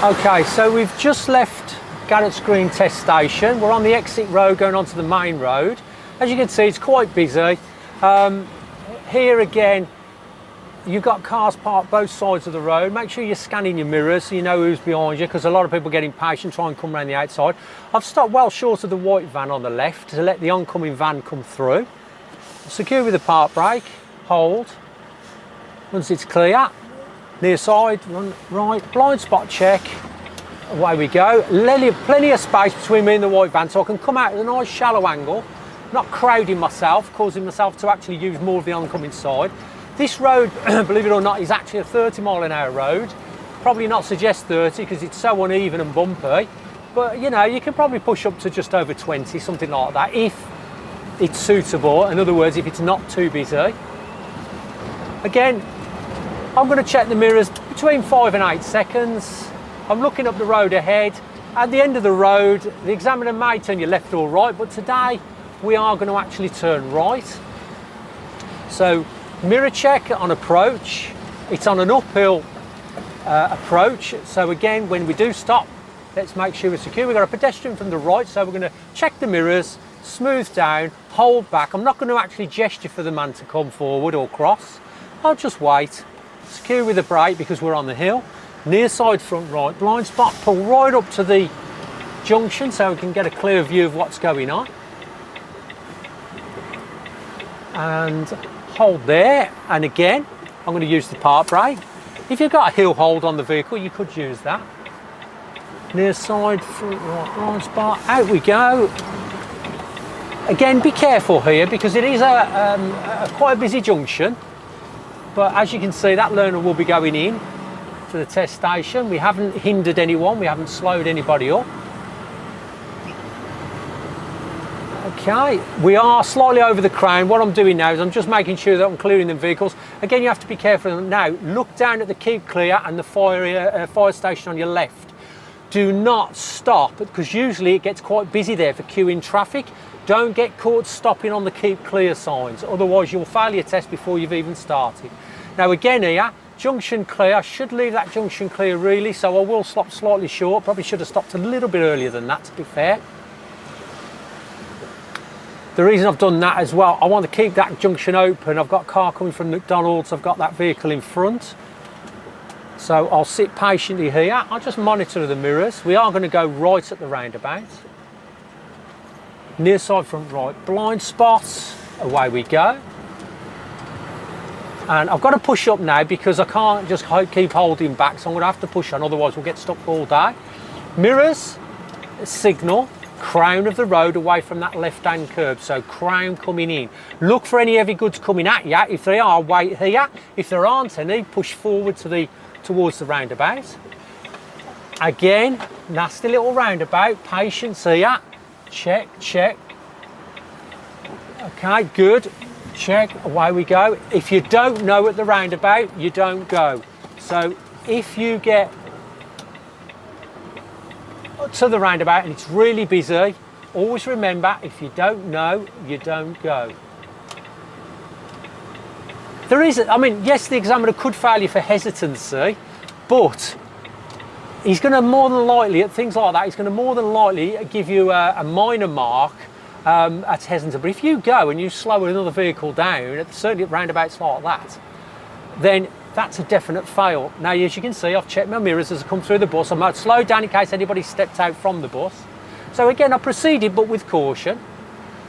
Okay, so we've just left Garrets Green test station. We're on the exit road going onto the main road. As you can see, it's quite busy. Here again, you've got cars parked both sides of the road. Make sure you're scanning your mirrors so you know who's behind you, because a lot of people get impatient, try and come around the outside. I've stopped well short of the white van on the left to let the oncoming van come through. Secure with the park brake, hold. Once it's clear, near side, run right, blind spot check, away we go. Plenty of space between me and the white van so I can come out at a nice shallow angle, not crowding myself, causing myself to actually use more of the oncoming side. This road, believe it or not, is actually a 30-mile-an-hour road. Probably not suggest 30 because it's so uneven and bumpy, but you know, you can probably push up to just over 20, something like that, if it's suitable. In other words, if it's not too busy. Again, I'm going to check the mirrors between 5 and 8 seconds. I'm looking up the road ahead. At the end of the road, the examiner may turn you left or right, but today we are going to actually turn right. So mirror check on approach. It's on an uphill approach. So again, when we do stop, let's make sure we're secure. We've got a pedestrian from the right, so we're going to check the mirrors, smooth down, hold back. I'm not going to actually gesture for the man to come forward or cross. I'll just wait. Secure with the brake because we're on the hill. Near side front right, blind spot, pull right up to the junction so we can get a clear view of what's going on. And hold there, and again, I'm going to use the park brake. If you've got a hill hold on the vehicle, you could use that. Near side front right, blind spot, out we go. Again, be careful here because it is a quite a busy junction. But as you can see, that learner will be going in to the test station. We haven't hindered anyone, we haven't slowed anybody up. Okay, we are slightly over the crown. What I'm doing now is I'm just making sure that I'm clearing the vehicles. Again, you have to be careful. Now, look down at the keep clear and the fire station on your left. Do not stop, because usually it gets quite busy there for queuing traffic. Don't get caught stopping on the keep clear signs, otherwise you'll fail your test before you've even started. Now again here, junction clear. I should leave that junction clear really, so I will stop slightly short. Probably should have stopped a little bit earlier than that, to be fair. The reason I've done that as well, I want to keep that junction open. I've got a car coming from McDonald's, I've got that vehicle in front. So I'll sit patiently here. I'll just monitor the mirrors. We are going to go right at the roundabout. Near side front right, blind spots, away we go. And I've got to push up now because I can't just keep holding back, so I'm going to have to push on, otherwise we'll get stuck all day. Mirrors, signal, crown of the road away from that left-hand curb, so crown coming in. Look for any heavy goods coming at you. If they are, wait here. If there aren't any, push forward towards the roundabout. Again, nasty little roundabout, patience here. Check, check. Okay, good. Check, away we go. If you don't know at the roundabout, you don't go. So if you get to the roundabout and it's really busy, always remember, if you don't know, you don't go. There is, I mean, yes, the examiner could fail you for hesitancy, but he's going to more than likely, at things like that, he's going to more than likely give you a minor mark at hesitancy. But if you go and you slow another vehicle down, certainly at roundabouts like that, then that's a definite fail. Now, as you can see, I've checked my mirrors as I come through the bus. I might slow down in case anybody stepped out from the bus. So again, I proceeded, but with caution.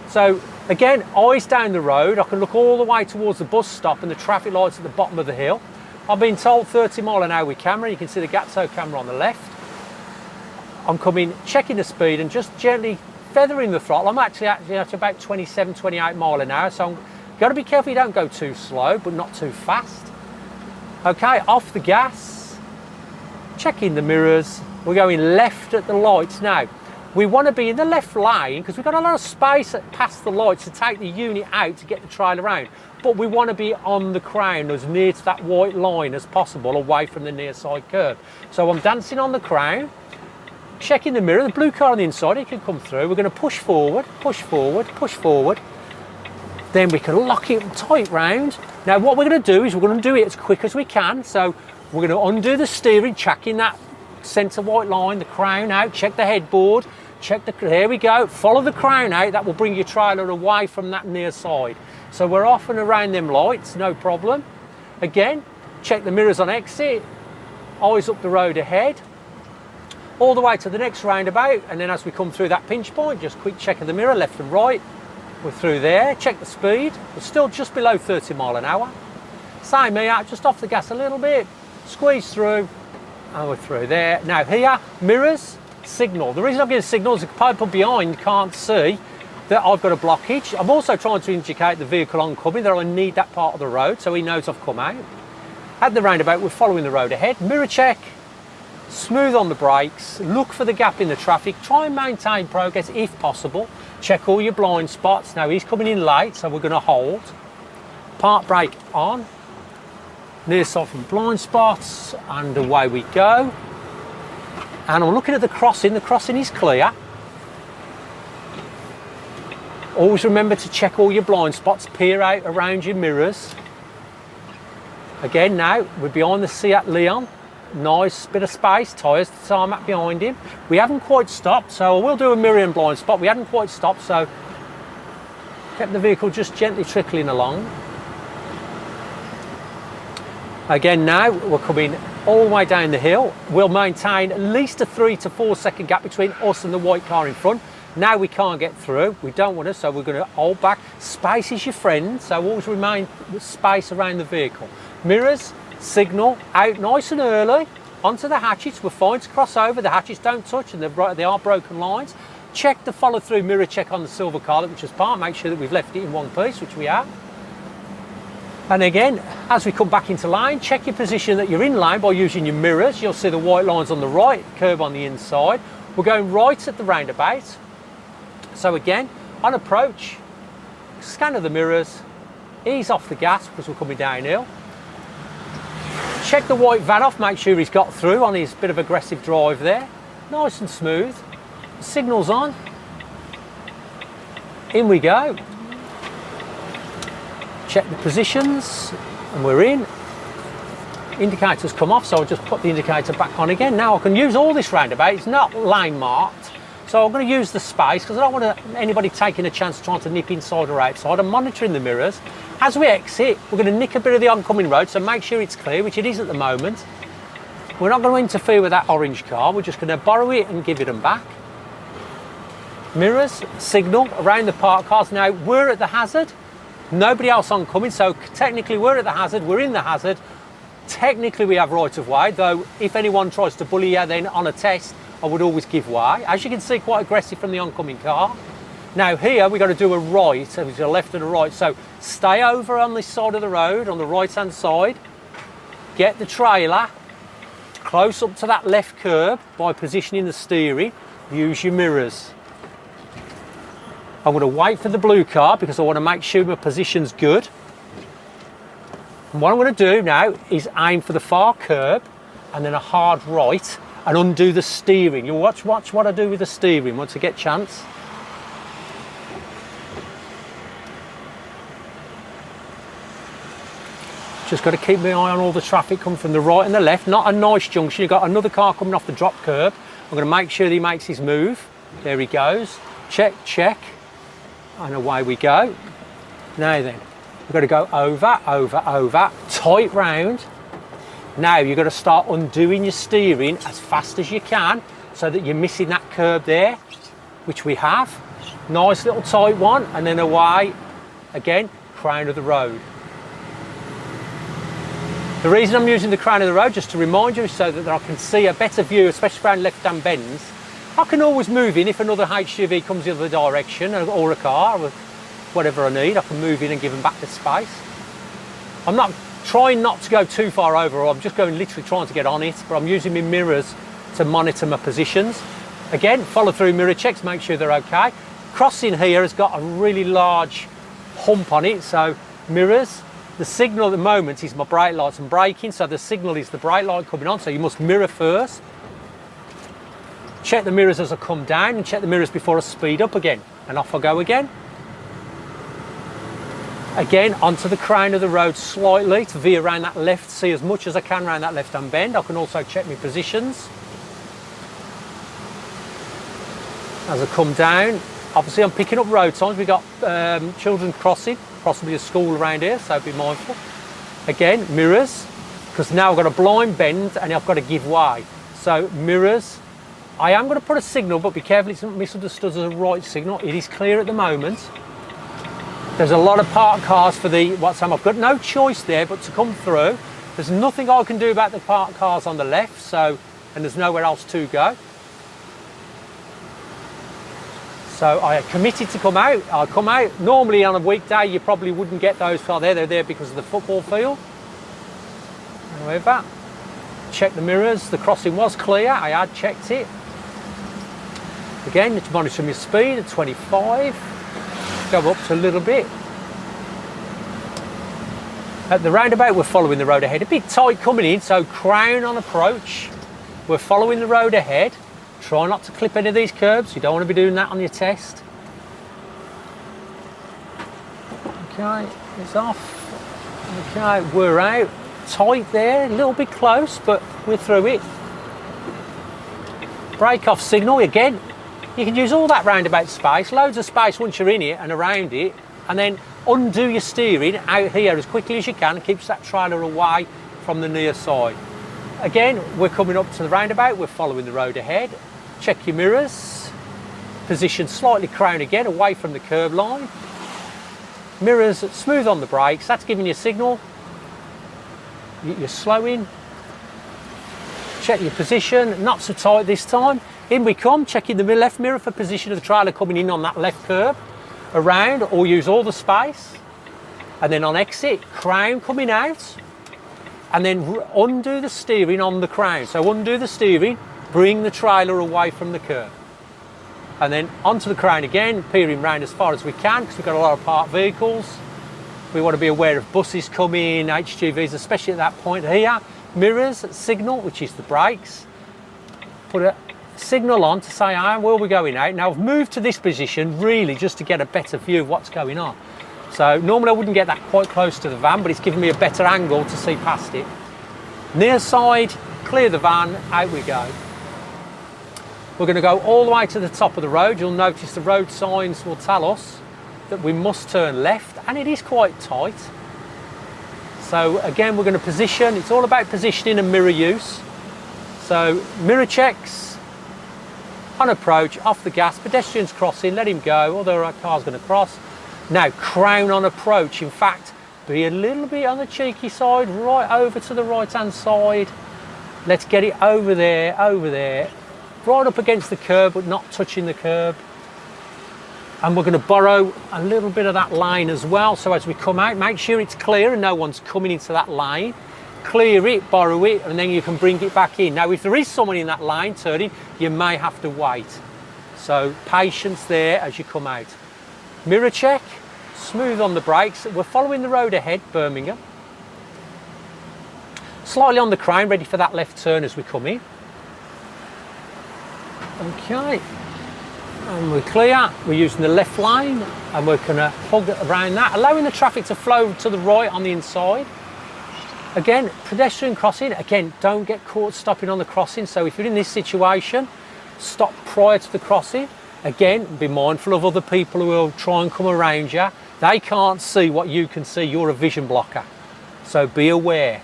So again, eyes down the road. I can look all the way towards the bus stop and the traffic lights at the bottom of the hill. I've been told 30 mile an hour with camera. You can see the GATSO camera on the left. I'm coming, checking the speed and just gently feathering the throttle. I'm actually at about 27, 28 mile an hour. So you've got to be careful you don't go too slow, but not too fast. Okay, off the gas, checking the mirrors. We're going left at the lights now. We want to be in the left lane because we've got a lot of space past the lights to take the unit out to get the trail around. But we want to be on the crown as near to that white line as possible, away from the near side curb. So I'm dancing on the crown, checking the mirror. The blue car on the inside, it can come through. We're going to push forward, push forward, push forward. Then we can lock it tight round. Now what we're going to do is we're going to do it as quick as we can. So we're going to undo the steering, checking that centre white line, the crown out, check the headboard, there we go, follow the crown out, that will bring your trailer away from that near side. So we're off and around them lights, no problem. Again, check the mirrors on exit, eyes up the road ahead, all the way to the next roundabout, and then as we come through that pinch point, just quick check of the mirror, left and right, we're through there, check the speed, we're still just below 30 mile an hour. Same here, just off the gas a little bit, squeeze through, and we're through there. Now here, mirrors, signal. The reason I'm giving signal is the people behind can't see that I've got a blockage. I'm also trying to indicate the vehicle oncoming that I need that part of the road so he knows I've come out. At the roundabout, we're following the road ahead. Mirror check, smooth on the brakes, look for the gap in the traffic, try and maintain progress if possible. Check all your blind spots. Now he's coming in late, so we're going to hold. Park brake on. Near side from blind spots, and away we go. And I'm looking at the crossing is clear. Always remember to check all your blind spots, peer out around your mirrors. Again now, we're behind the Seat Leon. Nice bit of space, tyres to tarmac behind him. We haven't quite stopped, so I will do a mirror and blind spot. We hadn't quite stopped, so kept the vehicle just gently trickling along. Again now, we're coming all the way down the hill. We'll maintain at least a 3 to 4 second gap between us and the white car in front. Now we can't get through, we don't want to, so we're going to hold back. Space is your friend, so always remain with space around the vehicle. Mirrors, signal, out nice and early, onto the hatches. We're fine to cross over, the hatches don't touch and they are broken lines. Check the follow through mirror check on the silver car which is parked, make sure that we've left it in one piece, which we have. And again, as we come back into line, check your position that you're in line by using your mirrors. You'll see the white lines on the right, curb on the inside. We're going right at the roundabout. So again, on approach, scan of the mirrors, ease off the gas because we're coming downhill. Check the white van off, make sure he's got through on his bit of aggressive drive there. Nice and smooth. The signal's on. In we go. Check the positions, and we're in. Indicator's come off, so I'll just put the indicator back on again. Now I can use all this roundabout, it's not lane marked, so I'm going to use the space because I don't want anybody taking a chance trying to nip inside or outside. I'm monitoring the mirrors. As we exit, we're going to nick a bit of the oncoming road, so make sure it's clear, which it is at the moment. We're not going to interfere with that orange car, we're just going to borrow it and give it them back. Mirrors, signal around the parked cars. Now we're at the hazard. Nobody else oncoming, so technically we're at the hazard, we're in the hazard. Technically we have right of way, though if anyone tries to bully you then on a test, I would always give way. As you can see, quite aggressive from the oncoming car. Now here we've got to do a right, so there's a left and a right. So stay over on this side of the road, on the right hand side. Get the trailer close up to that left curb by positioning the steering. Use your mirrors. I'm going to wait for the blue car because I want to make sure my position's good. And what I'm going to do now is aim for the far curb and then a hard right and undo the steering. You'll watch what I do with the steering once I get a chance. Just got to keep my eye on all the traffic coming from the right and the left. Not a nice junction. You've got another car coming off the drop curb. I'm going to make sure that he makes his move. There he goes. Check, check. And away we go. Now then, we've got to go over, over, over, tight round. Now you've got to start undoing your steering as fast as you can so that you're missing that curb there, which we have. Nice little tight one, and then away, again, crown of the road. The reason I'm using the crown of the road, just to remind you, is so that I can see a better view, especially around left-hand bends. I can always move in if another HGV comes the other direction, or a car, or whatever I need. I can move in and give them back the space. I'm not trying not to go too far over, I'm just going literally trying to get on it, but I'm using my mirrors to monitor my positions. Again, follow through mirror checks, make sure they're okay. Crossing here has got a really large hump on it, so mirrors. The signal at the moment is my brake lights and braking, so the signal is the brake light coming on, so you must mirror first. Check the mirrors as I come down and check the mirrors before I speed up again. And off I go again. Again, onto the crown of the road slightly to veer around that left, see as much as I can around that left-hand bend. I can also check my positions. As I come down, obviously I'm picking up road signs. We've got children crossing, possibly a school around here, so be mindful. Again, mirrors, because now I've got a blind bend and I've got to give way. So mirrors. I am going to put a signal, but be careful it's not misunderstood as a right signal. It is clear at the moment. There's a lot of parked cars for the what's I've got no choice there but to come through. There's nothing I can do about the parked cars on the left, so, and there's nowhere else to go. So I committed to come out. I'll come out. Normally on a weekday you probably wouldn't get those car there. They're there because of the football field. However, check the mirrors. The crossing was clear. I had checked it. Again, it's monitoring your speed at 25. Go up to a little bit. At the roundabout, we're following the road ahead. A bit tight coming in, so crown on approach. We're following the road ahead. Try not to clip any of these curbs. You don't want to be doing that on your test. Okay, it's off. Okay, we're out. Tight there, a little bit close, but we're through it. Brake off signal again. You can use all that roundabout space, loads of space once you're in it and around it, and then undo your steering out here as quickly as you can. It keeps that trailer away from the near side. Again, we're coming up to the roundabout, we're following the road ahead. Check your mirrors. Position slightly crown again, away from the curb line. Mirrors smooth on the brakes, that's giving you a signal. You're slowing. Check your position, not so tight this time. In we come, checking the left mirror for position of the trailer coming in on that left curb. Around, or use all the space. And then on exit, crown coming out. And then undo the steering on the crown. So undo the steering, bring the trailer away from the curb. And then onto the crown again, peering round as far as we can, because we've got a lot of parked vehicles. We want to be aware of buses coming, HGVs, especially at that point here. Mirrors, signal, which is the brakes. Put a signal on to say, where we're going out. Now I've moved to this position really just to get a better view of what's going on. So normally I wouldn't get that quite close to the van, but it's giving me a better angle to see past it. Near side, clear the van, out we go. We're going to go all the way to the top of the road. You'll notice the road signs will tell us that we must turn left, and it is quite tight. So again, we're going to position. It's all about positioning and mirror use. So mirror checks. On approach, off the gas, pedestrians crossing, let him go, although our car's going to cross. Now, crown on approach. In fact, be a little bit on the cheeky side, right over to the right-hand side. Let's get it over there, right up against the curb, but not touching the curb. And we're going to borrow a little bit of that lane as well. So as we come out, make sure it's clear and no one's coming into that lane. Clear it, borrow it, and then you can bring it back in. Now, if there is someone in that line turning, you may have to wait. So patience there as you come out. Mirror check, smooth on the brakes. We're following the road ahead, Birmingham. Slightly on the crown, ready for that left turn as we come in. Okay, and we're clear. We're using the left lane, and we're going to hug around that, allowing the traffic to flow to the right on the inside. Again, pedestrian crossing, again, don't get caught stopping on the crossing. So if you're in this situation, stop prior to the crossing. Again, be mindful of other people who will try and come around you. They can't see what you can see. You're a vision blocker. So be aware.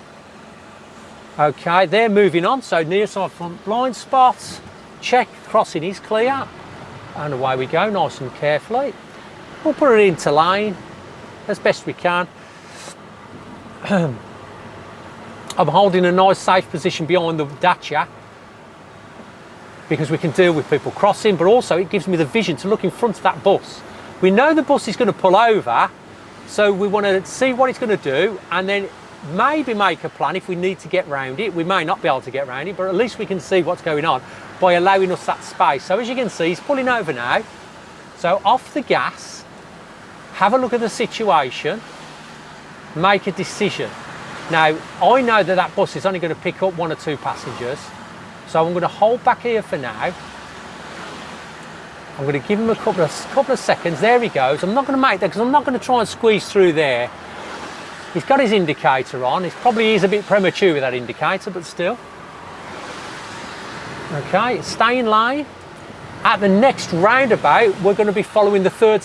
Okay, they're moving on. So near side front blind spots. Check, crossing is clear. And away we go, nice and carefully. We'll put it into lane as best we can. I'm holding a nice safe position behind the Dacia because we can deal with people crossing, but also it gives me the vision to look in front of that bus. We know the bus is going to pull over, so we want to see what it's going to do and then maybe make a plan if we need to get round it. We may not be able to get round it, but at least we can see what's going on by allowing us that space. So as you can see, he's pulling over now. So off the gas, have a look at the situation, make a decision. Now, I know that that bus is only going to pick up 1 or 2 passengers, so I'm going to hold back here for now. I'm going to give him a couple of seconds. There he goes. I'm not going to make that because I'm not going to try and squeeze through there. He's got his indicator on. He probably is a bit premature with that indicator, but still. Okay, stay in lane. At the next roundabout, we're going to be following the third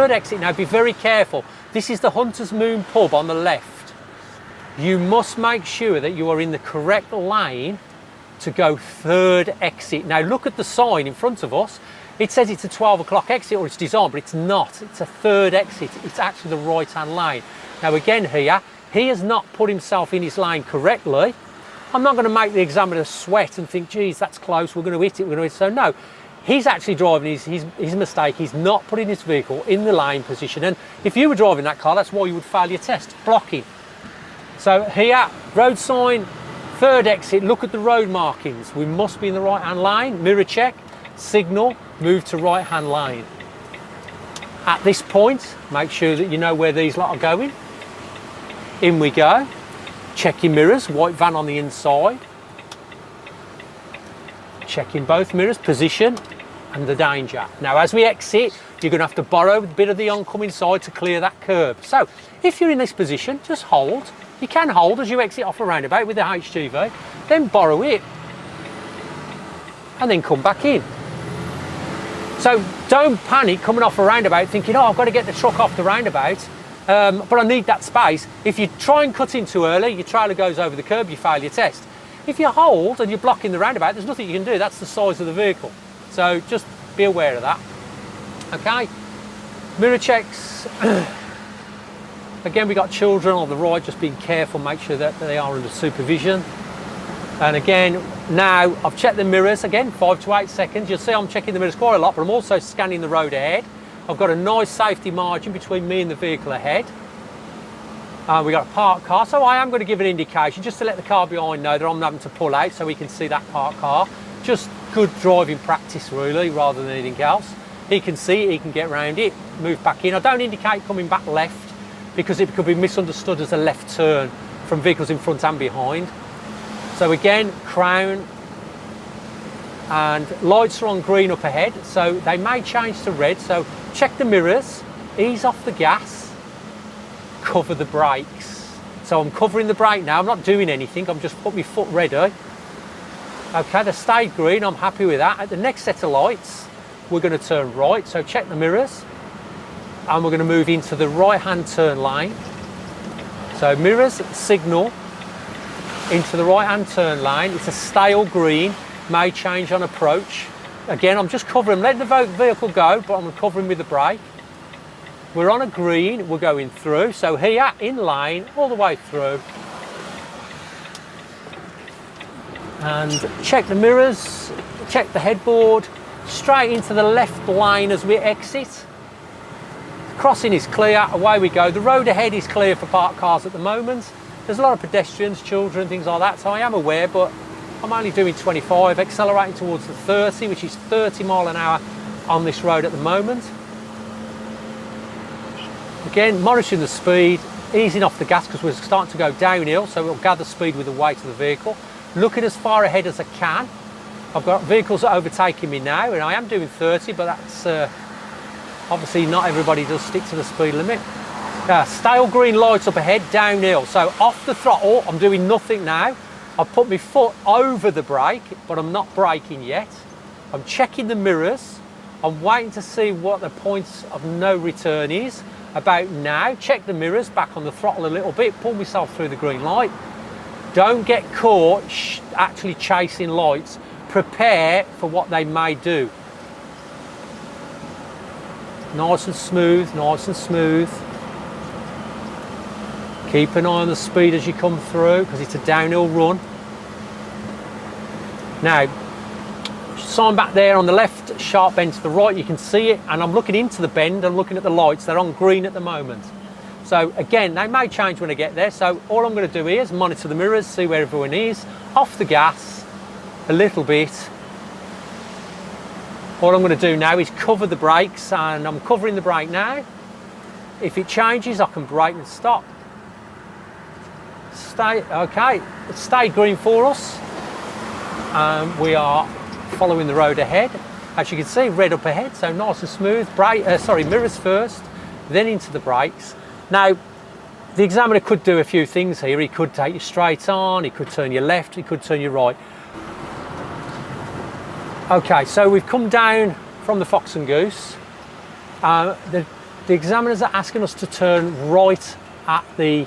exit. Now, be very careful. This is the Hunter's Moon pub on the left. You must make sure that you are in the correct lane to go third exit. Now, look at the sign in front of us. It says it's a 12 o'clock exit, or it's designed, but it's not. It's a third exit. It's actually the right-hand lane. Now, again here, he has not put himself in his lane correctly. I'm not going to make the examiner sweat and think, geez, that's close, we're going to hit it, we're going to hit it. So no, he's actually driving his mistake. He's not putting his vehicle in the lane position. And if you were driving that car, that's why you would fail your test, blocking. So here, road sign, third exit, look at the road markings. We must be in the right-hand lane, mirror check, signal, move to right-hand lane. At this point, make sure that you know where these lot are going. In we go. Check your mirrors, white van on the inside. Checking both mirrors, position and the danger. Now, as we exit, you're going to have to borrow a bit of the oncoming side to clear that curb. So, if you're in this position, just hold. You can hold as you exit off a roundabout with the HGV, then borrow it, and then come back in. So don't panic coming off a roundabout thinking, oh, I've got to get the truck off the roundabout, but I need that space. If you try and cut in too early, your trailer goes over the curb, you fail your test. If you hold and you're blocking the roundabout, there's nothing you can do. That's the size of the vehicle. So just be aware of that. Okay, mirror checks. Again, we got children on the right, just being careful, make sure that they are under supervision. And again, now I've checked the mirrors, again, 5 to 8 seconds. You'll see I'm checking the mirrors quite a lot, but I'm also scanning the road ahead. I've got a nice safety margin between me and the vehicle ahead. We got a parked car, so I am going to give an indication just to let the car behind know that I'm having to pull out so we can see that parked car. Just good driving practice really, rather than anything else. He can see it, he can get around it, move back in. I don't indicate coming back left because it could be misunderstood as a left turn from vehicles in front and behind. So again, crown, and lights are on green up ahead, so they may change to red. So check the mirrors, ease off the gas, cover the brakes. So I'm covering the brake now, I'm not doing anything, I'm just putting my foot ready. Okay, they stayed green, I'm happy with that. At the next set of lights, we're going to turn right, so check the mirrors, and we're going to move into the right-hand turn lane. So mirrors, signal, into the right-hand turn lane. It's a stale green, may change on approach. Again, I'm just covering, letting the vehicle go, but I'm covering with the brake. We're on a green, we're going through. So here, in lane, all the way through. And check the mirrors, check the headboard, straight into the left lane as we exit. Crossing is clear, away we go. The road ahead is clear for parked cars at the moment. There's a lot of pedestrians, children, things like that, so I am aware, but I'm only doing 25, accelerating towards the 30, which is 30 mile an hour on this road at the moment. Again, monitoring the speed, easing off the gas because we're starting to go downhill, so we'll gather speed with the weight of the vehicle. Looking as far ahead as I can. I've got vehicles that are overtaking me now, and I am doing 30, but that's obviously not everybody does stick to the speed limit. Stale green lights up ahead, downhill. So off the throttle, I'm doing nothing now. I've put my foot over the brake, but I'm not braking yet. I'm checking the mirrors. I'm waiting to see what the points of no return is about now. Check the mirrors, back on the throttle a little bit, pull myself through the green light. Don't get caught actually chasing lights. Prepare for what they may do. Nice and smooth, nice and smooth. Keep an eye on the speed as you come through because it's a downhill run. Now, sign back there on the left, sharp bend to the right, you can see it, and I'm looking into the bend, I'm looking at the lights, they're on green at the moment. So again, they may change when I get there, so all I'm going to do here is monitor the mirrors, see where everyone is, off the gas a little bit. All I'm going to do now is cover the brakes, and I'm covering the brake now. If it changes, I can brake and stop. Okay, it's stayed green for us. We are following the road ahead. As you can see, red up ahead, so nice and smooth. Mirrors first, then into the brakes. Now, the examiner could do a few things here. He could take you straight on, he could turn you left, he could turn you right. Okay, so we've come down from the Fox and Goose. The examiners are asking us to turn right at the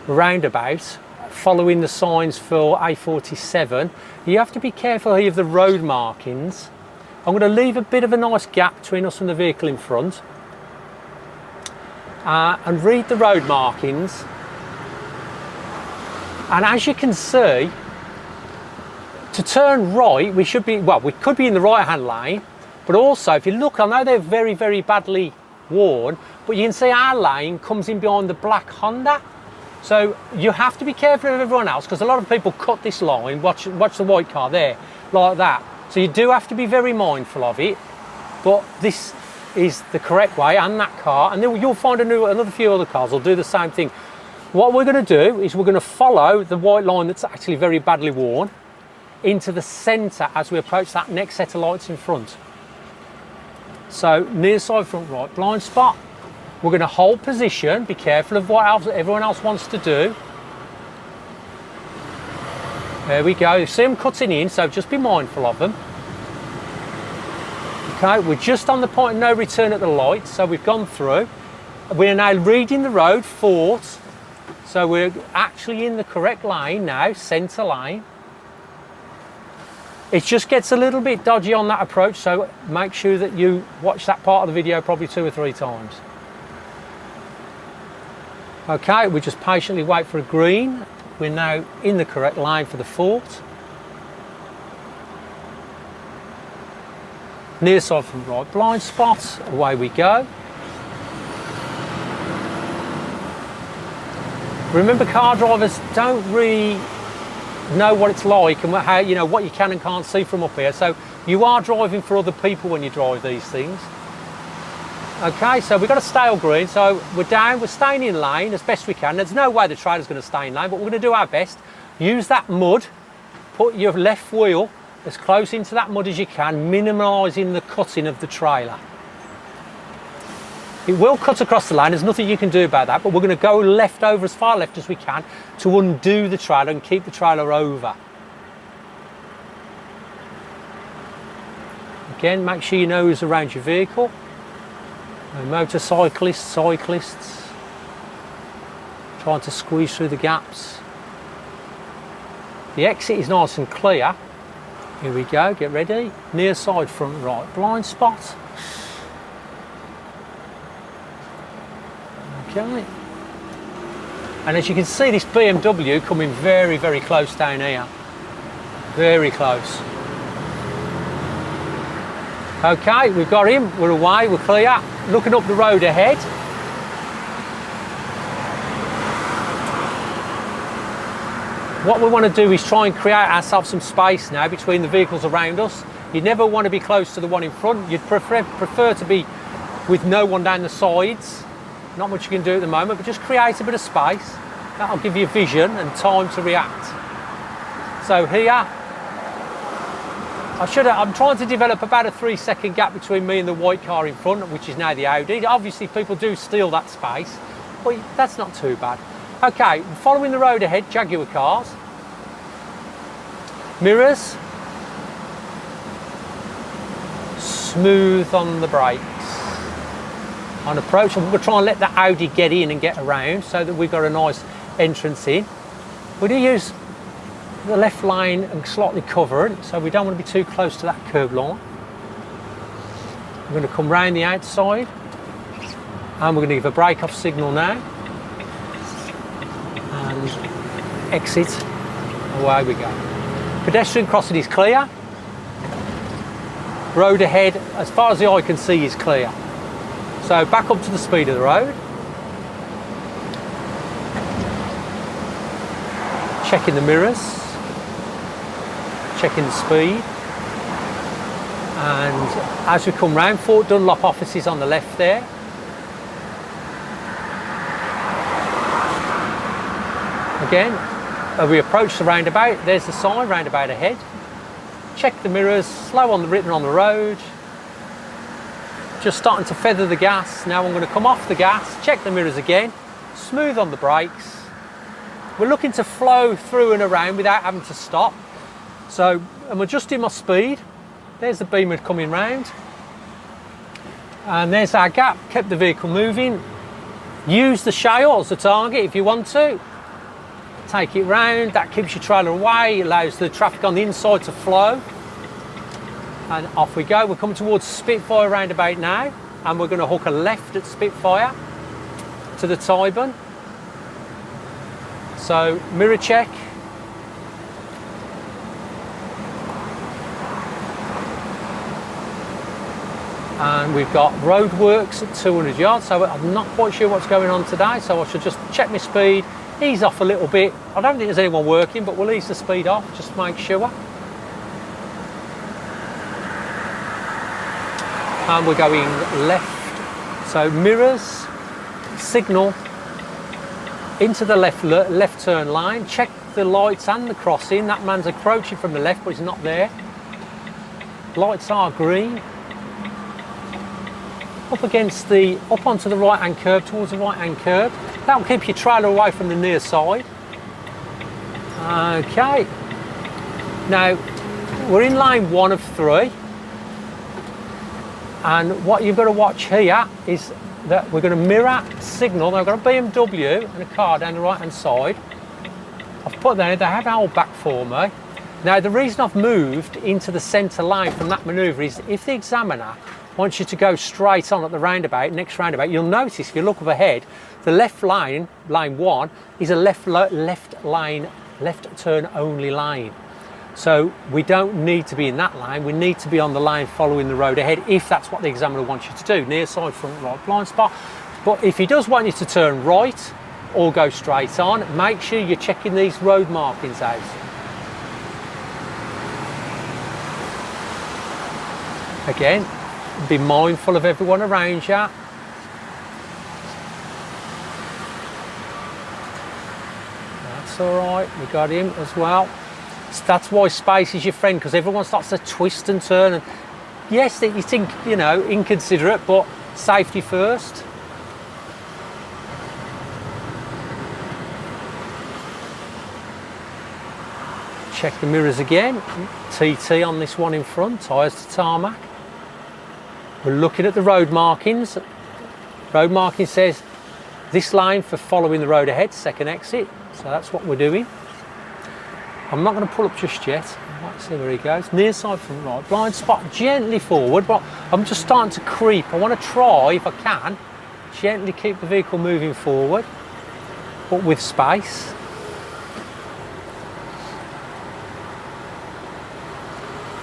roundabout, following the signs for A47. You have to be careful here of the road markings. I'm going to leave a bit of a nice gap between us and the vehicle in front, and read the road markings. And as you can see, to turn right, we could be in the right-hand lane, but also if you look, I know they're very, very badly worn, but you can see our lane comes in behind the black Honda. So you have to be careful of everyone else, because a lot of people cut this line, watch the white car there, like that. So you do have to be very mindful of it, but this is the correct way, and that car, and then you'll find another few other cars will do the same thing. What we're going to do is we're going to follow the white line that's actually very badly worn into the centre as we approach that next set of lights in front. So near side front right blind spot, we're going to hold position, be careful of what everyone else wants to do. There we go, you see them cutting in, so just be mindful of them. Okay, we're just on the point of no return at the light, so we've gone through. We're now reading the road forth, so we're actually in the correct lane now, centre lane. It just gets a little bit dodgy on that approach, so make sure that you watch that part of the video probably 2 or 3 times. Okay, we just patiently wait for a green. We're now in the correct lane for the fort. Near side from right blind spot, away we go. Remember, car drivers don't really know what it's like and how, you know, what you can and can't see from up here. So you are driving for other people when you drive these things. Okay, so we've got a stale green, so we're down, we're staying in lane as best we can. There's no way the trailer's going to stay in lane, but we're going to do our best. Use that mud, put your left wheel as close into that mud as you can, minimising the cutting of the trailer. It will cut across the lane, there's nothing you can do about that, but we're going to go left over as far left as we can to undo the trailer and keep the trailer over. Again, make sure you know who's around your vehicle. Motorcyclists, cyclists, trying to squeeze through the gaps. The exit is nice and clear. Here we go, get ready. Near side front right blind spot. Okay. And as you can see, this BMW coming very, very close down here. Very close. Okay, we've got him, we're away, we're clear. Looking up the road ahead. What we want to do is try and create ourselves some space now between the vehicles around us. You never want to be close to the one in front. You'd prefer to be with no one down the sides. Not much you can do at the moment, but just create a bit of space. That'll give you vision and time to react. So here, I'm trying to develop about a 3-second gap between me and the white car in front, which is now the Audi. Obviously people do steal that space, but that's not too bad. Okay, following the road ahead, Jaguar cars. Mirrors. Smooth on the brakes. On approach, and we'll try and let the Audi get in and get around so that we've got a nice entrance in. We do use the left lane and slightly cover it, so we don't want to be too close to that curb line. We're going to come round the outside and we're going to give a brake off signal now and exit. Away we go. Pedestrian crossing is clear. Road ahead, as far as the eye can see, is clear. So back up to the speed of the road. Checking the mirrors. Checking the speed, and as we come round, Fort Dunlop offices on the left there. Again, as we approach the roundabout, there's the sign, roundabout ahead. Check the mirrors, slow on the written on the road. Just starting to feather the gas. Now I'm going to come off the gas, check the mirrors again, smooth on the brakes. We're looking to flow through and around without having to stop. So I'm adjusting my speed. There's the beamer coming round. And there's our gap, kept the vehicle moving. Use the shale as a target if you want to. Take it round, that keeps your trailer away, allows the traffic on the inside to flow. And off we go. We're coming towards Spitfire roundabout now, and we're going to hook a left at Spitfire to the Tyburn. So mirror check. And we've got roadworks at 200 yards, so I'm not quite sure what's going on today, so I should just check my speed, ease off a little bit. I don't think there's anyone working, but we'll ease the speed off, just to make sure. And we're going left, so mirrors, signal into the left turn line, check the lights and the crossing. That man's approaching from the left, but he's not there. Lights are green. Up onto the right hand curb, towards the right hand curb. That will keep your trailer away from the near side. Okay. Now, we're in lane 1 of 3. And what you've got to watch here is that we're going to mirror signal. Now, I've got a BMW and a car down the right hand side. I've put there, they have held back for me. Now, the reason I've moved into the centre lane from that manoeuvre is if the examiner wants you to go straight on at the roundabout, next roundabout, you'll notice if you look up ahead, the left lane, lane 1, is a left turn only lane. So we don't need to be in that lane, we need to be on the lane following the road ahead if that's what the examiner wants you to do, near side, front right, blind spot. But if he does want you to turn right or go straight on, make sure you're checking these road markings out. Again, be mindful of everyone around you. That's all right, we got him as well. So that's why space is your friend, because everyone starts to twist and turn. And yes, you think, you know, inconsiderate, but safety first. Check the mirrors again. TT on this one in front, tyres to tarmac. We're looking at the road markings. Road marking says this lane for following the road ahead, second exit. So that's what we're doing. I'm not going to pull up just yet. Let's see where he goes. Near side front right, blind spot, gently forward, but I'm just starting to creep. I want to try, if I can, gently keep the vehicle moving forward, but with space.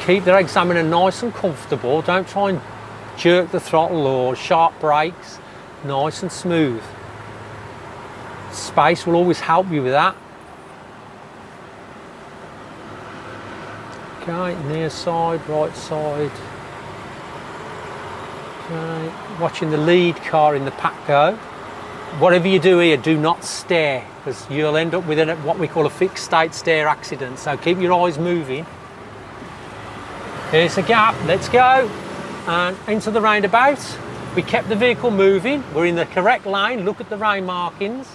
Keep the examiner nice and comfortable. Don't try and jerk the throttle or sharp brakes. Nice and smooth. Space will always help you with that. Okay, near side, right side. Okay, watching the lead car in the pack go. Whatever you do here, do not stare, because you'll end up with what we call a fixed state stare accident. So keep your eyes moving. Here's a gap, let's go. And into the roundabout. We kept the vehicle moving. We're in the correct lane. Look at the lane markings.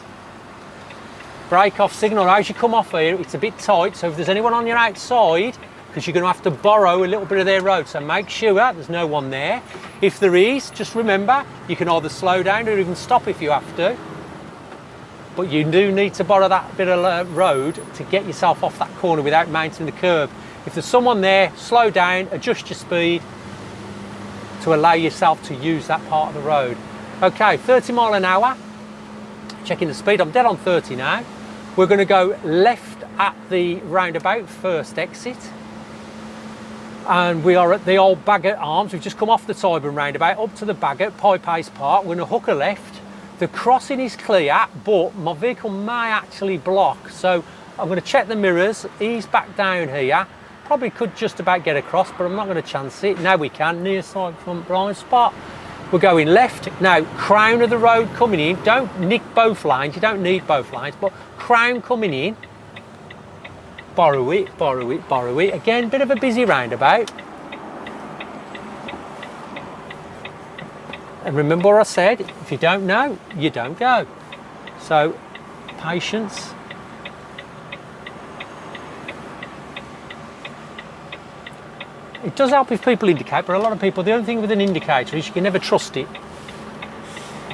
Brake off signal. As you come off here, it's a bit tight. So if there's anyone on your outside, because you're going to have to borrow a little bit of their road. So make sure there's no one there. If there is, just remember, you can either slow down or even stop if you have to. But you do need to borrow that bit of road to get yourself off that corner without mounting the curb. If there's someone there, slow down, adjust your speed to allow yourself to use that part of the road. Okay, 30 mile an hour. Checking the speed, I'm dead on 30 now. We're going to go left at the roundabout, first exit. And we are at the old Bagot Arms. We've just come off the Tyburn roundabout up to the Bagot, Pie Pace Park. We're going to hook a left. The crossing is clear, but my vehicle may actually block. So I'm going to check the mirrors, ease back down here. Probably could just about get across, but I'm not going to chance it. Now we can, near side front blind spot. We're going left. Now, crown of the road coming in. Don't nick both lanes, you don't need both lanes, but crown coming in. Borrow it, borrow it, borrow it. Again, bit of a busy roundabout. And remember what I said, if you don't know, you don't go. So, patience. It does help if people indicate, but a lot of people, the only thing with an indicator is you can never trust it.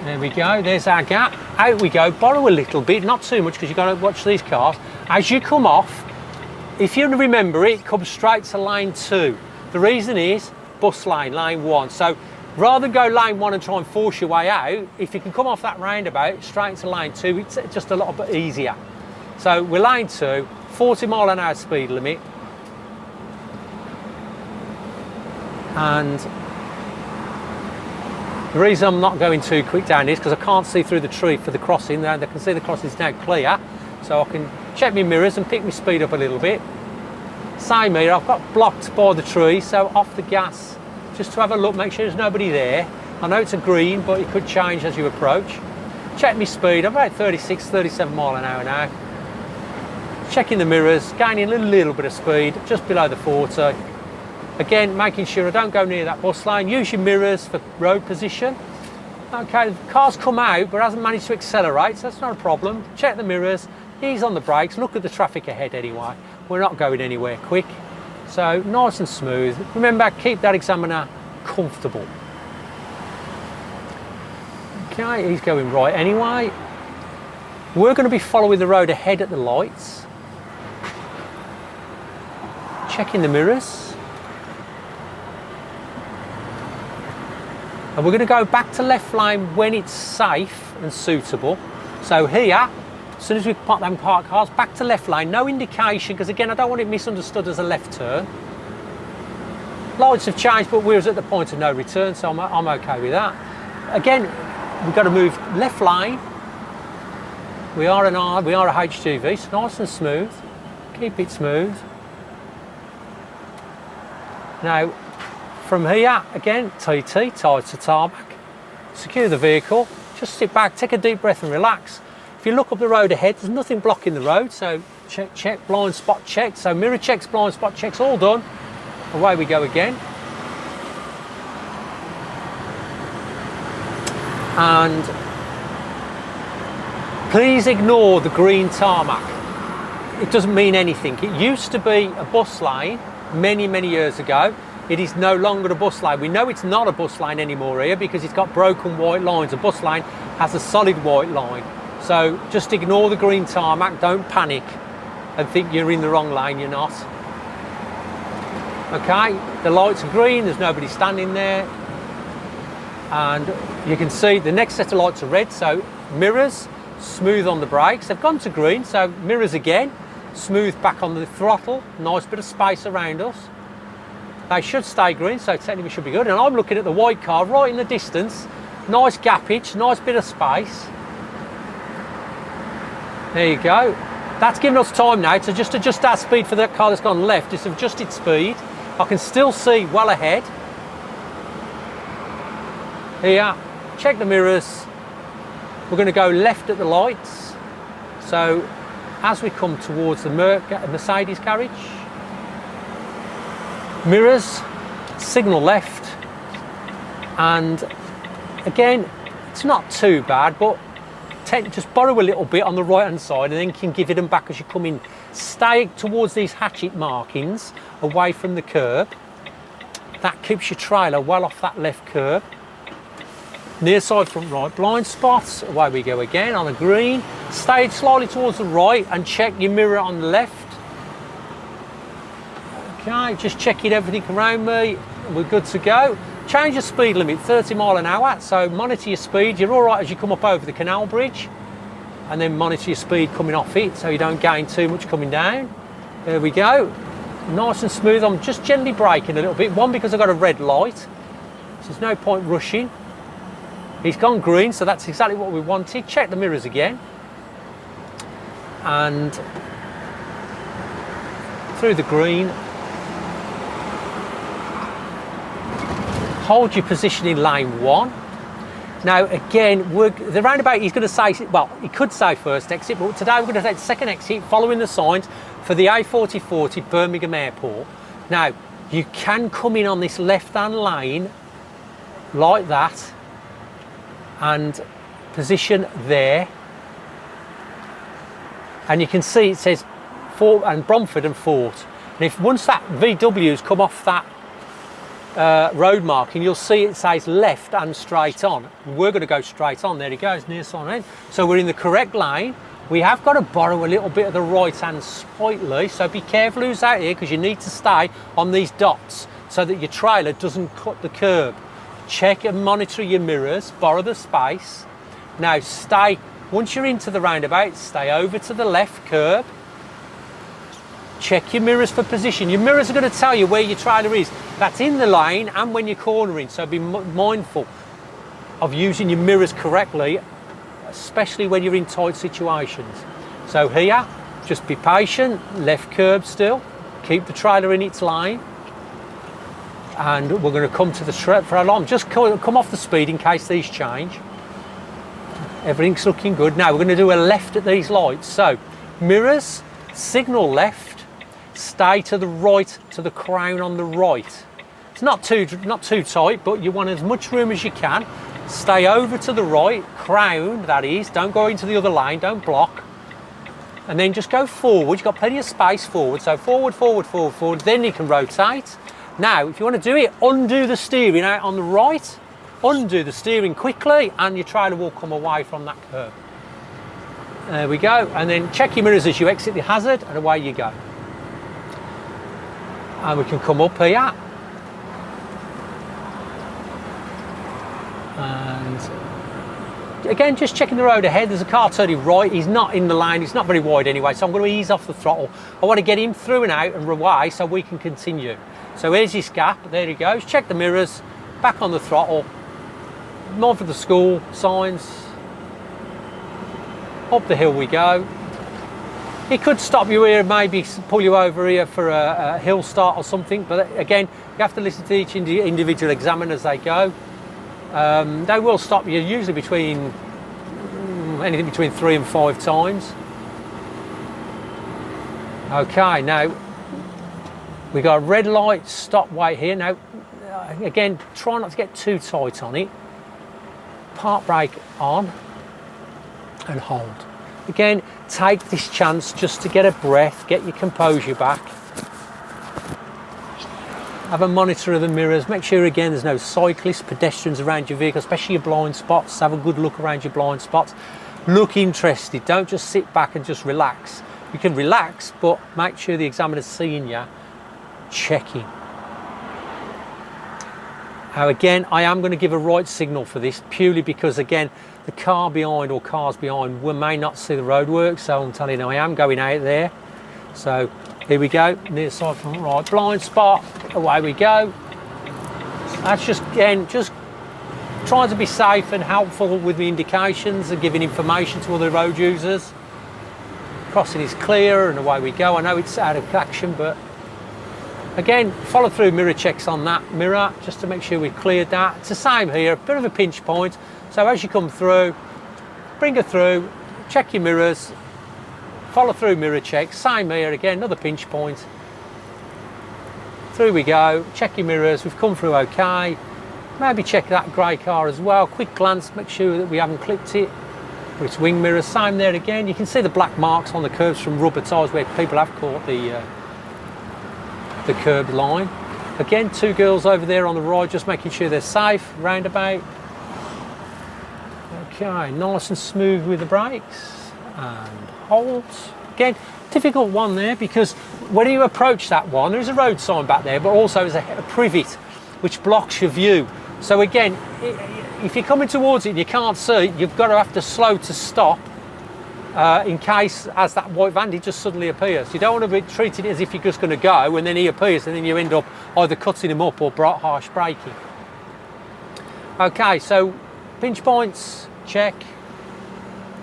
There we go, there's our gap. Out we go, borrow a little bit, not too much because you've got to watch these cars. As you come off, if you remember it comes straight to lane 2. The reason is bus lane, lane 1. So rather than go lane 1 and try and force your way out, if you can come off that roundabout straight into lane 2, it's just a little bit easier. So we're lane 2, 40 mph speed limit. And the reason I'm not going too quick down this because I can't see through the tree for the crossing. Now they can see the crossing's now clear, so I can check my mirrors and pick my speed up a little bit. Same here, I've got blocked by the tree, so off the gas, just to have a look, make sure there's nobody there. I know it's a green, but it could change as you approach. Check my speed, I'm about 36, 37 mile an hour now. Checking the mirrors, gaining a little bit of speed, just below the 40. Again, making sure I don't go near that bus lane. Use your mirrors for road position. Okay, the car's come out but hasn't managed to accelerate, so that's not a problem. Check the mirrors, ease on the brakes, look at the traffic ahead anyway. We're not going anywhere quick. So nice and smooth. Remember, keep that examiner comfortable. Okay, he's going right anyway. We're going to be following the road ahead at the lights. Checking the mirrors. And we're going to go back to left lane when it's safe and suitable. So here, as soon as we park them parked cars, back to left lane, no indication, because again, I don't want it misunderstood as a left turn. Lights have changed, but we're at the point of no return, so I'm okay with that. Again, we've got to move left lane. We are a HGV, so nice and smooth. Keep it smooth. Now, from here, again, TT, tied to tarmac. Secure the vehicle, just sit back, take a deep breath and relax. If you look up the road ahead, there's nothing blocking the road, so check, blind spot check. So mirror checks, blind spot checks, all done. Away we go again. And please ignore the green tarmac. It doesn't mean anything. It used to be a bus lane many, many years ago. It is no longer a bus lane. We know it's not a bus lane anymore here because it's got broken white lines. A bus lane has a solid white line. So just ignore the green tarmac, don't panic and think you're in the wrong lane, you're not. Okay, the lights are green, there's nobody standing there. And you can see the next set of lights are red, so mirrors, smooth on the brakes. They've gone to green, so mirrors again, smooth back on the throttle, nice bit of space around us. They should stay green, so technically should be good. And I'm looking at the white car right in the distance. Nice gappage, nice bit of space. There you go. That's given us time now to just adjust our speed for that car that's gone left. It's adjusted speed. I can still see well ahead. Here, check the mirrors. We're going to go left at the lights. So as we come towards the Mercedes garage, mirrors, signal left, and again, it's not too bad, but just borrow a little bit on the right hand side and then you can give it them back as you come in. Stay towards these hatchet markings away from the curb. That keeps your trailer well off that left curb. Near side front right, blind spots, away we go again on a green. Stay slightly towards the right and check your mirror on the left. Okay, just checking everything around me. We're good to go. Change your speed limit, 30 mile an hour. So monitor your speed. You're all right as you come up over the canal bridge. And then monitor your speed coming off it so you don't gain too much coming down. There we go. Nice and smooth. I'm just gently braking a little bit. One, because I've got a red light. So there's no point rushing. He's gone green, so that's exactly what we wanted. Check the mirrors again. And through the green. Hold your position in lane 1. Now again, the roundabout he's going to say, well, he could say first exit, but today we're going to take second exit following the signs for the A4040 Birmingham Airport. Now, you can come in on this left-hand lane like that and position there. And you can see it says Fort and Bromford and Fort. And if once that VW's come off that road marking, you'll see it says left and straight on. We're going to go straight on. There he goes, near sign end. So we're in the correct lane. We have got to borrow a little bit of the right hand slightly, so be careful who's out here, because you need to stay on these dots so that your trailer doesn't cut the curb. Check and monitor your mirrors, borrow the space. Now stay, once you're into the roundabout, stay over to the left curb. Check your mirrors for position. Your mirrors are going to tell you where your trailer is. That's in the lane and when you're cornering, so be mindful of using your mirrors correctly, especially when you're in tight situations. So here, just be patient, left curb still, keep the trailer in its lane, and we're going to come to the for alarm. Just come off the speed in case these change. Everything's looking good. Now we're going to do a left at these lights. So mirrors, signal left, stay to the right, to the crown on the right. It's not too tight, but you want as much room as you can. Stay over to the right, crown that is, don't go into the other lane, don't block. And then just go forward, you've got plenty of space forward, so forward, forward, forward, forward, then you can rotate. Now, if you want to do it, undo the steering out on the right, undo the steering quickly, and your trailer will come away from that curve. There we go, and then check your mirrors as you exit the hazard, and away you go. And we can come up here. And again, just checking the road ahead. There's a car turning right. He's not in the lane. It's not very wide anyway, so I'm going to ease off the throttle. I want to get him through and out and away so we can continue. So here's his gap. There he goes. Check the mirrors. Back on the throttle. More for the school signs. Up the hill we go. He could stop you here, maybe pull you over here for a hill start or something. But again, you have to listen to each individual examiner as they go. They will stop you usually between anything between 3 and 5 times. Okay, now we got a red light, stop, wait here. Now again, try not to get too tight on it. Park brake on and hold. Again, take this chance just to get a breath, get your composure back. Have a monitor of the mirrors. Make sure again there's no cyclists, pedestrians around your vehicle, especially your blind spots. Have a good look around your blind spots. Look interested. Don't just sit back and just relax. You can relax, but make sure the examiner's seeing you, checking. Now again, I am going to give a right signal for this purely because again, the car behind or cars behind may not see the roadwork, so I'm telling you, I am going out there. So here we go, near side from right, blind spot, away we go. That's just, again, just trying to be safe and helpful with the indications and giving information to other road users. Crossing is clear and away we go. I know it's out of action, but again, follow through mirror checks on that mirror just to make sure we've cleared that. It's the same here, a bit of a pinch point. So as you come through, bring her through, check your mirrors, follow through mirror checks, same here again, another pinch point. Through we go, check your mirrors, we've come through okay. Maybe check that grey car as well, quick glance, make sure that we haven't clipped it. For its wing mirrors, same there again. You can see the black marks on the curbs from rubber tyres where people have caught the curb line. Again, 2 girls over there on the right, just making sure they're safe, roundabout. Okay, nice and smooth with the brakes and hold. Again, difficult one there because when you approach that one, there's a road sign back there, but also there's a privet which blocks your view. So again, if you're coming towards it and you can't see, you've got to have to slow to stop in case as that white vandy just suddenly appears. You don't want to be treating it as if you're just going to go and then he appears and then you end up either cutting him up or harsh braking. Okay, so pinch points, check.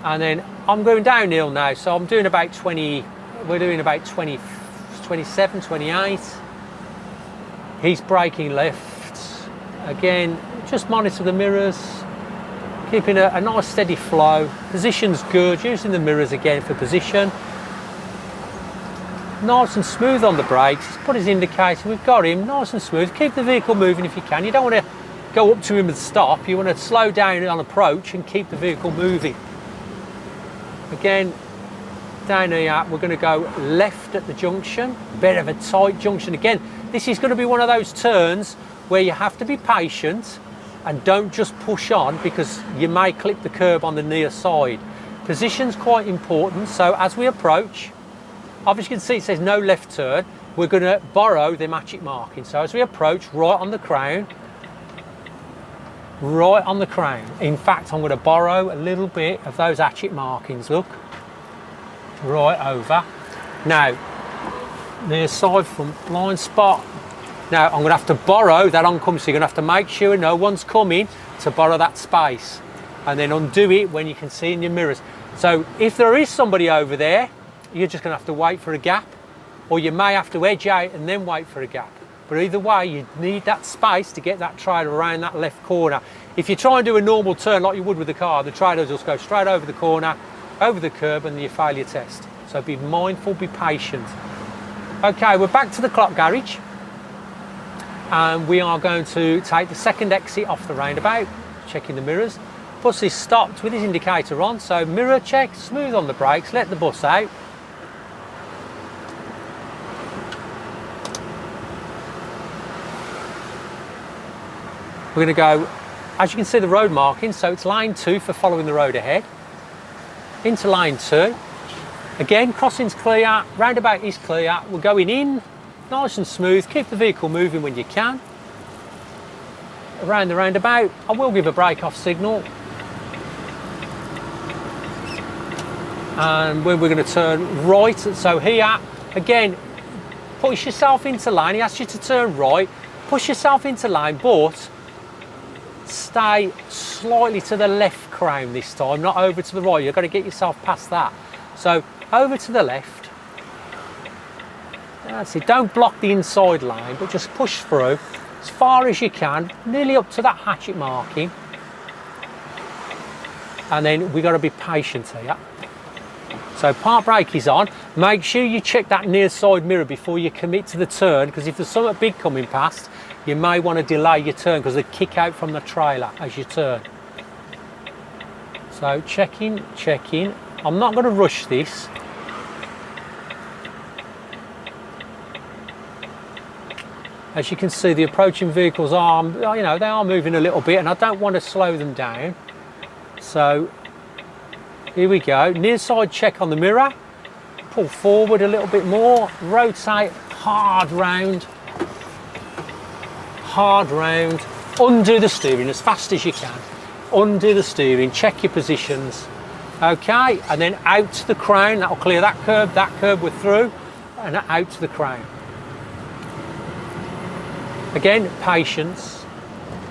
And then I'm going downhill now, so I'm doing about 20, we're doing about 20, 27, 28. He's braking left. Again, just monitor the mirrors, keeping a nice steady flow. Position's good, using the mirrors again for position. Nice and smooth on the brakes. He's put his indicator, we've got him, nice and smooth. Keep the vehicle moving if you can. You don't want to go up to him and stop. You want to slow down on approach and keep the vehicle moving. Again, down here, we're going to go left at the junction. Bit of a tight junction. Again, this is going to be one of those turns where you have to be patient and don't just push on, because you may clip the curb on the near side. Position's quite important, so as we approach, obviously you can see it says no left turn. We're going to borrow the magic marking. So as we approach, right on the crown, right on the crown. In fact, I'm going to borrow a little bit of those hatchet markings, look. Right over. Now, near side front blind spot. Now, I'm going to have to borrow that oncoming, so you're going to have to make sure no one's coming to borrow that space. And then undo it when you can see in your mirrors. So if there is somebody over there, you're just going to have to wait for a gap, or you may have to edge out and then wait for a gap. But either way, you need that space to get that trailer around that left corner. If you try and do a normal turn like you would with the car, the trailer will just go straight over the corner, over the curb, and you fail your test. So be mindful, be patient. Okay, we're back to the clock garage, and we are going to take the second exit off the roundabout, checking the mirrors. Bus is stopped with his indicator on, so mirror check, smooth on the brakes, let the bus out. We're going to go, as you can see, the road marking, so it's lane 2 for following the road ahead. Into lane 2. Again, crossing's clear, roundabout is clear. We're going in, nice and smooth, keep the vehicle moving when you can. Around the roundabout, I will give a brake off signal. And when we're going to turn right, so here, again, push yourself into lane. He asks you to turn right, push yourself into lane, but stay slightly to the left crown this time, not over to the right. You've got to get yourself past that. So over to the left. That's it. Don't block the inside lane, but just push through as far as you can, nearly up to that hatchet marking. And then we've got to be patient here. So park brake is on. Make sure you check that near side mirror before you commit to the turn, because if there's something big coming past, you may want to delay your turn because they kick out from the trailer as you turn. So checking. I'm not going to rush this. As you can see, the approaching vehicles are, they are moving a little bit, and I don't want to slow them down. So here we go. Near side check on the mirror. Pull forward a little bit more. Rotate hard round. Undo the steering as fast as you can. Undo the steering. Check your positions. Okay, and then out to the crown. That'll clear that curb we're through, and out to the crown. Again, patience.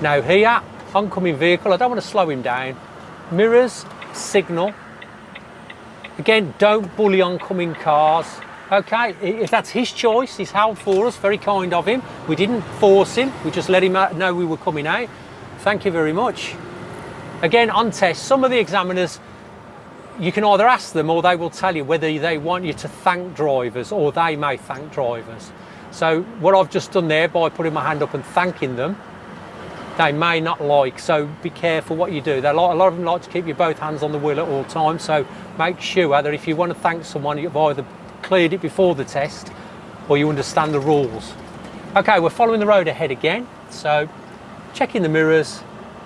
Now here, oncoming vehicle, I don't want to slow him down. Mirrors, signal. Again, don't bully oncoming cars. Okay, if that's his choice, he's held for us, very kind of him. We didn't force him, we just let him know we were coming out. Thank you very much. Again, on test, some of the examiners, you can either ask them or they will tell you whether they want you to thank drivers, or they may thank drivers. So what I've just done there by putting my hand up and thanking them, they may not like, so be careful what you do. A lot of them like to keep your both hands on the wheel at all times, so make sure that if you want to thank someone, you've either cleared it before the test or you understand the rules. Okay, we're following the road ahead again, so checking the mirrors,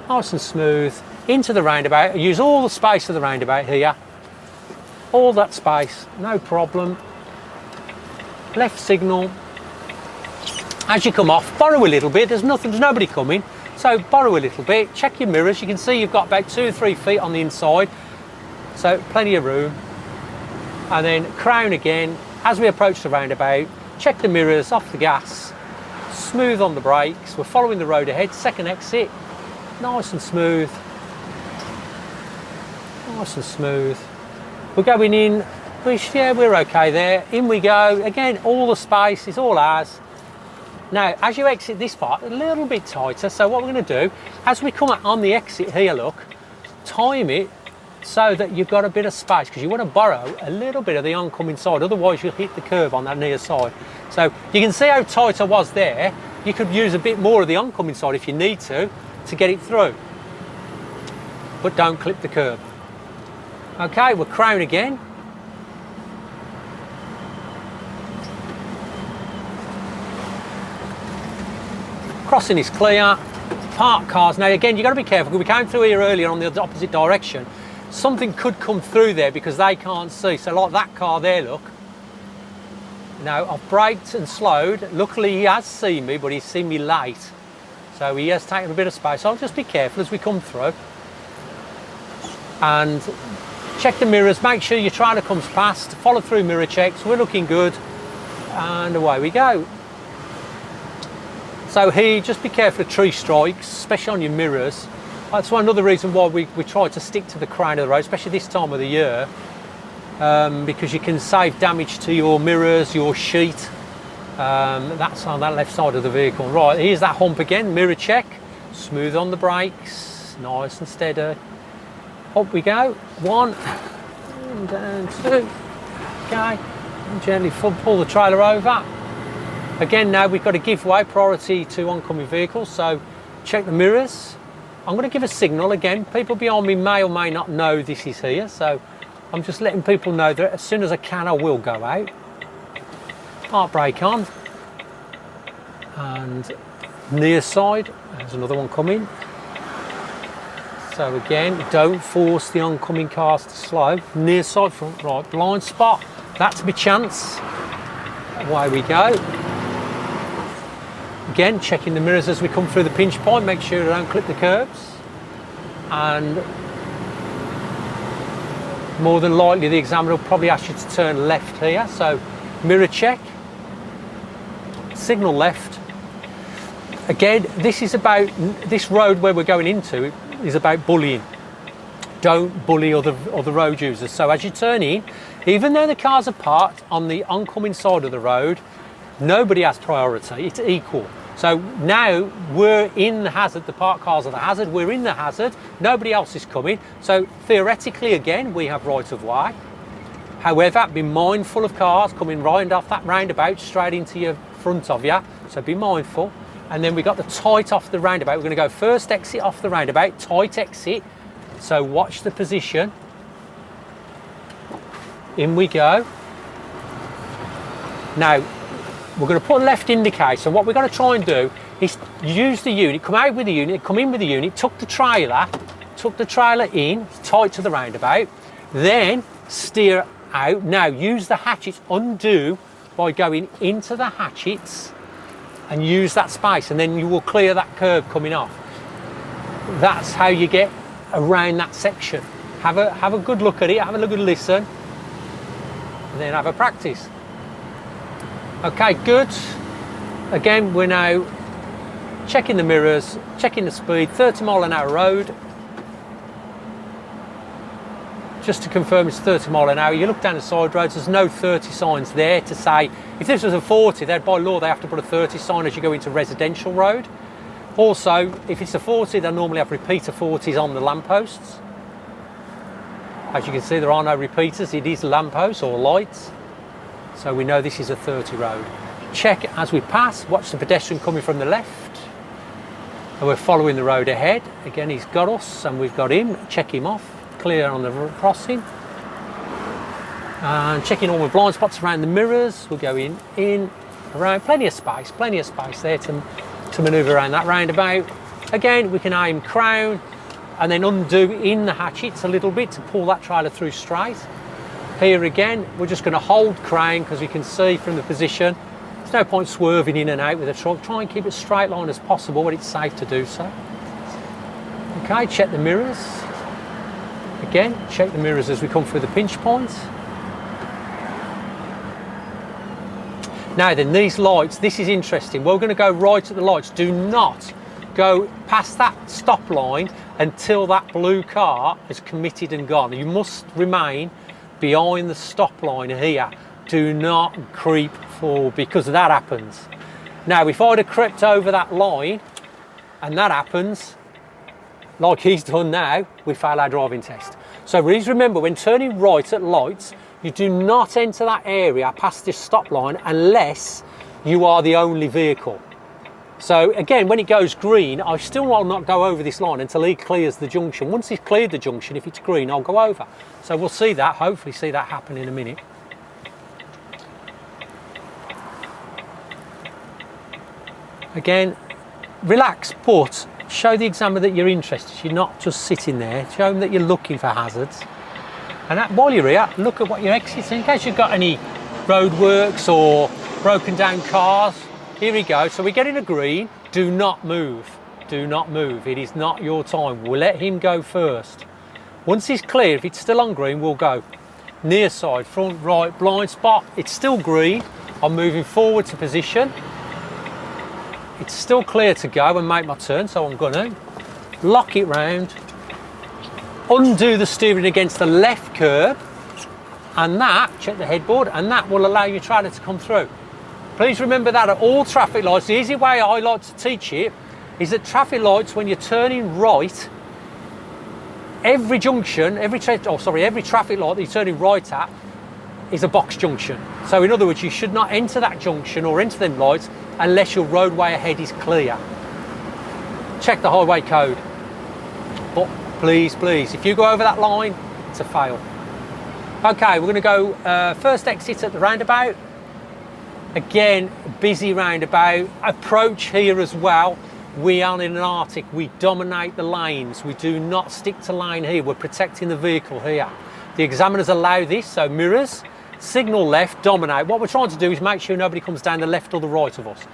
nice and smooth, into the roundabout. Use all the space of the roundabout here, all that space, no problem. Left signal. As you come off, borrow a little bit. There's nobody coming, so borrow a little bit. Check your mirrors. You can see you've got about 2 or 3 feet on the inside, so plenty of room. And then crown again. As we approach the roundabout, check the mirrors, off the gas, smooth on the brakes. We're following the road ahead. Second exit, nice and smooth. Nice and smooth. We're going in. Yeah, we're okay there. In we go. Again, all the space is all ours. Now, as you exit this part, a little bit tighter, so what we're going to do, as we come on the exit here, look, time it so that you've got a bit of space, because you want to borrow a little bit of the oncoming side, otherwise you'll hit the curb on that near side. So you can see how tight I was there. You could use a bit more of the oncoming side if you need to get it through. But don't clip the curb. Okay, we'll crown again. Crossing is clear. Parked cars. Now again, you've got to be careful because we came through here earlier on the opposite direction. Something could come through there because they can't see. So like that car there, look. Now I've braked and slowed. Luckily he has seen me, but he's seen me late. So he has taken a bit of space. So I'll just be careful as we come through. And check the mirrors, make sure your trailer comes past, follow through mirror checks, we're looking good, and away we go. So here, just be careful of tree strikes, especially on your mirrors. That's another reason why we try to stick to the crown of the road, especially this time of the year, because you can save damage to your mirrors, your sheet. That's on that left side of the vehicle. Right, here's that hump again, mirror check, smooth on the brakes, nice and steady. Up we go, 1, and down 2, okay, and gently pull the trailer over. Again now we've got to give way, priority to oncoming vehicles, so check the mirrors. I'm going to give a signal again, people behind me may or may not know this is here, so I'm just letting people know that as soon as I can I will go out. Park brake on, and near side, there's another one coming. So again, don't force the oncoming cars to slow. Near side, front right, blind spot. That's my chance. Away we go. Again, checking the mirrors as we come through the pinch point. Make sure they don't clip the curbs. And more than likely, the examiner will probably ask you to turn left here. So mirror check. Signal left. Again, this is about this road where we're going into. Is about bullying. Don't bully other road users. So as you turn in, even though the cars are parked on the oncoming side of the road, nobody has priority. It's equal. So now we're in the hazard. The parked cars are the hazard. We're in the hazard. Nobody else is coming. So theoretically, again, we have right of way. However, be mindful of cars coming right off that roundabout straight into your front of you. So be mindful. And then we got the tight off the roundabout. We're going to go first exit off the roundabout, tight exit. So watch the position. In we go. Now, we're going to put a left indicator. What we're going to try and do is use the unit, come out with the unit, come in with the unit, tuck the trailer in, tight to the roundabout, then steer out. Now, use the hatchets, undo by going into the hatchets, and use that space, and then you will clear that curb coming off. That's how you get around that section. Have a good look at it, have a good listen, and then have a practice. Okay, good. Again, we're now checking the mirrors, checking the speed, 30 mile an hour road. Just to confirm it's 30 mile an hour. You look down the side roads, there's no 30 signs there to say, if this was a 40, by law they have to put a 30 sign as you go into residential road. Also, if it's a 40, they normally have repeater 40s on the lampposts. As you can see, there are no repeaters, it is lampposts or lights. So we know this is a 30 road. Check as we pass, watch the pedestrian coming from the left. And we're following the road ahead. Again, he's got us and we've got him. Check him off. Clear on the crossing, and checking all the blind spots around the mirrors. We're going in, around, plenty of space there to manoeuvre around that roundabout. Again, we can aim crown and then undo in the hatchets a little bit to pull that trailer through straight. Here again, we're just going to hold crown because we can see from the position. There's no point swerving in and out with a truck. Try and keep it straight line as possible when it's safe to do so. Okay, check the mirrors. Again, check the mirrors as we come through the pinch points. Now then, these lights, this is interesting. We're going to go right at the lights. Do not go past that stop line until that blue car is committed and gone. You must remain behind the stop line here. Do not creep forward because that happens. Now, if I'd have crept over that line and that happens, like he's done now, we fail our driving test. So please remember, when turning right at lights, you do not enter that area past this stop line unless you are the only vehicle. So again, when it goes green, I still will not go over this line until he clears the junction. Once he's cleared the junction, if it's green, I'll go over. So we'll see that, hopefully see that happen in a minute. Again, relax, but show the examiner that you're interested. You're not just sitting there. Show them that you're looking for hazards. And while you're here, look at what your exits in case you've got any roadworks or broken down cars. Here we go. So we're getting a green. Do not move. Do not move. It is not your time. We'll let him go first. Once he's clear, if it's still on green, we'll go near side, front, right, blind spot. It's still green. I'm moving forward to position. It's still clear to go and make my turn, so I'm gonna lock it round, undo the steering against the left curb, and that, check the headboard, and that will allow your trailer to come through. Please remember that at all traffic lights. The easy way I like to teach it is that traffic lights, when you're turning right, every junction, every traffic light that you're turning right at is a box junction. So in other words, you should not enter that junction or enter them lights unless your roadway ahead is clear. Check the highway code. But please, if you go over that line, it's a fail. Okay, we're going to go first exit at the roundabout. Again, busy roundabout. Approach here as well. We are in an Arctic. We dominate the lanes. We do not stick to lane here. We're protecting the vehicle here. The examiners allow this, so mirrors, signal left, dominate. What we're trying to do is make sure nobody comes down the left or the right of us.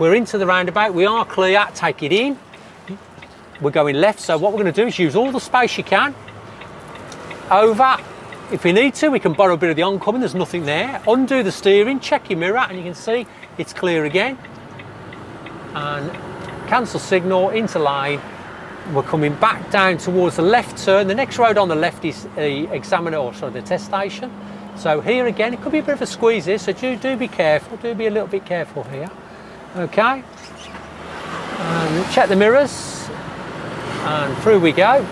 We're into the roundabout. We are clear. Take it in. We're going left, so what we're going to do is use all the space you can. Over. If we need to, we can borrow a bit of the oncoming. There's nothing there. Undo the steering, check your mirror, and you can see it's clear again. And cancel signal, into lane. We're coming back down towards the left turn. The next road on the left is the examiner, or sorry, the test station. So here again, it could be a bit of a squeeze here, so do be careful. Do be a little bit careful here. Okay. And check the mirrors. And through we go.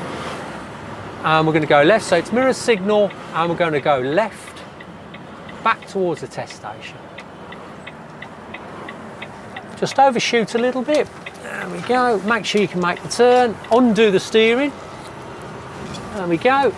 And we're going to go left, so it's mirror signal, and we're going to go left, back towards the test station. Just overshoot a little bit. There we go. Make sure you can make the turn. Undo the steering. There we go.